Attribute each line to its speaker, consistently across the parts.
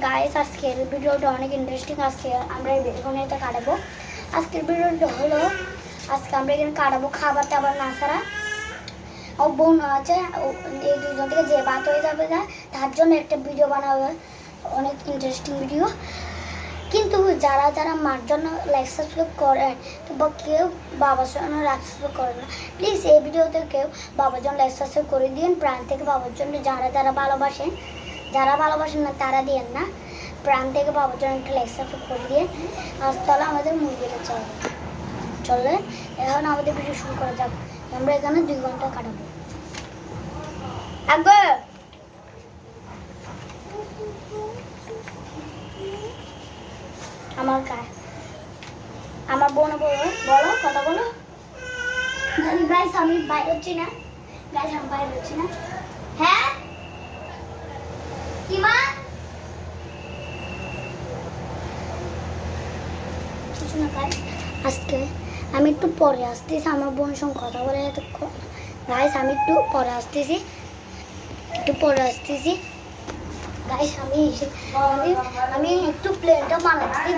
Speaker 1: Guys আজকের ভিডিওটা অনেক ইন্টারেস্টিং। আজকে আমরা এখানে এটা কাটাবো। আজকের ভিডিওটা হলো আজকে আমরা এখানে কাটাবো খাবার টাবার না ছাড়া। ও বোন আছে, এই দুজন থেকে যে বাত হয়ে যাবে না তার জন্য একটা ভিডিও বানাবো, অনেক ইন্টারেস্টিং ভিডিও। কিন্তু যারা যারা মার জন্য লাইক সাবস্ক্রাইব করেন কিংবা কেউ বাবার জন্য লাইক সাবস্ক্রাইব করেন না, প্লিজ এই ভিডিওতে কেউ বাবার জন্য লাইক সাবস্ক্রাইব করে দিন প্রাণ থেকে। বাবার জন্য যারা যারা ভালোবাসেন, যারা ভালোবাসেন না তারা দিয়েন না, প্রাণ থেকে বাবার জন্য একটা লাইক সাবস্ক্রাইব করে দিয়ে। আজ তাহলে আমাদের মুরগিটা চলে এখন আমাদের ভিডিও শুরু করা যাক। আমরা এখানে 2 ঘন্টা কাটাবো। আগে আমার বোন বলো কথা বলো। গাইস আমি বাইরে হচ্ছি না, গাইস আমি বাইরে হচ্ছি না। হ্যাঁ কি মা? কিছু না গাইস, আজকে আমি একটু পরে আসতেছি, আমার বোনের সঙ্গে কথা বলে এতক্ষণ। গাইস আমি একটু পরে আসতেছি, গাইস আমি একটু প্লেনটা বানাচ্ছি।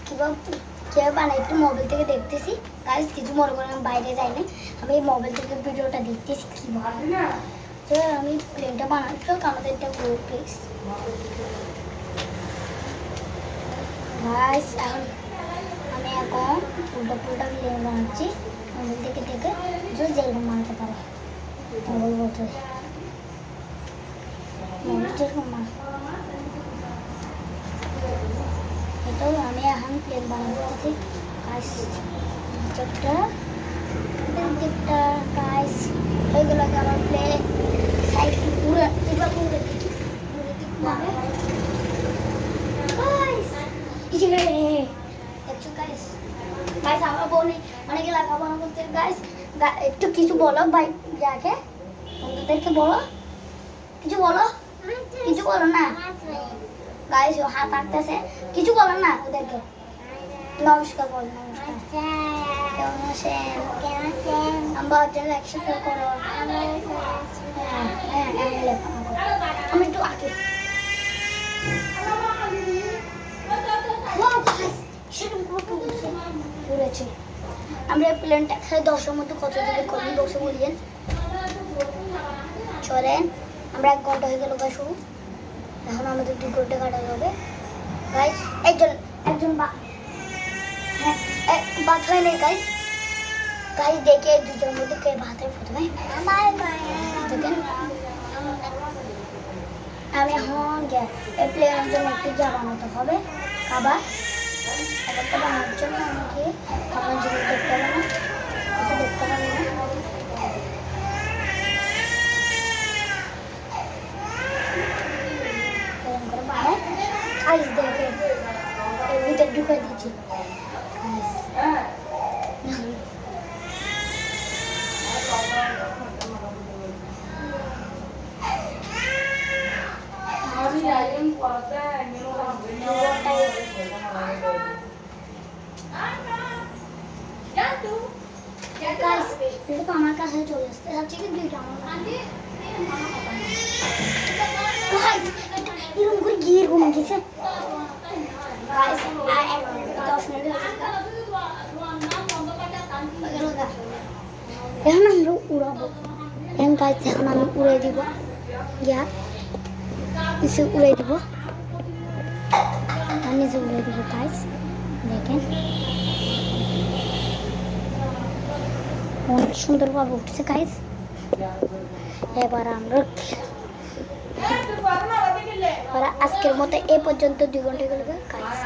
Speaker 1: কীভাবে বানাই একটু মোবাইল থেকে দেখতেছি। গাইস কিছু মনে করেন আমি বাইরে যাই না, আমি মোবাইল থেকে ভিডিওটা দেখতেছি কীভাবে। তো আমি প্লেনটা বানাচ্ছি, আমাদের একটা গ্রুপ প্লিজ। গাইস আমি এখন উল্টা প্লেন বানাচ্ছি মোবাইল থেকে দেখে, যে যেরকম বানাতে পারে মোবাইল বলতে এটাও আমি এখন প্লেন বানাচ্ছি। গাইস ওইগুলোকে আমার প্লেন সাইড পুরো গাইস আমার বোনে অনেকে লেখাপড়া করতে। গাইস একটু কিছু বলো ভাই, যাকে বন্ধুদেরকে বলো, কিছু বলো না। গাইস ও হাত আঁকতেছে, কিছু বলো না ওদেরকে। নমস্কার বল, নমস্কার। কেমন আছেন? আমার জন্য একসাথে করো। আমি একটু আঁকি। আমরা প্লেনটা 10-এর মধ্যে কত দিকে কমেন্ট বক্সে বলিয়েন। চলেন আমরা 1 ঘন্টা হয়ে গেল গাইস শুরু। এখন আমাদের 2 ঘন্টা কাটা হবে। গাইস একজন বাত হয় নাই গাইস। দেখে দুজনের মধ্যে কে ভাত হয় প্রথমে দেখেন। আমি এখন এই প্লেনের জন্য একটু যা বানাতে হবে খাবারটা বানানোর জন্য আমাকে খাবার জিনিস দেখতে হবে না, কিছু দেখতে হবে না। দেখে এর ভিতরে ঢুকে দিচ্ছি। আমার কাছে চলে আসতে যাচ্ছে কি 2টা এরকম করে গিয়ে এরকম গেছে। 10 মিনিট এখন আমরা উড়াবো। এখন গাইস এখন আমি উড়ে দিব, নিচে উড়ে দিব, গাইস দেখেন অনেক সুন্দরভাবে উঠছে গাইস। এবার আমরা আজকের মতো এ পর্যন্ত 2 ঘন্টা গেল গাইস।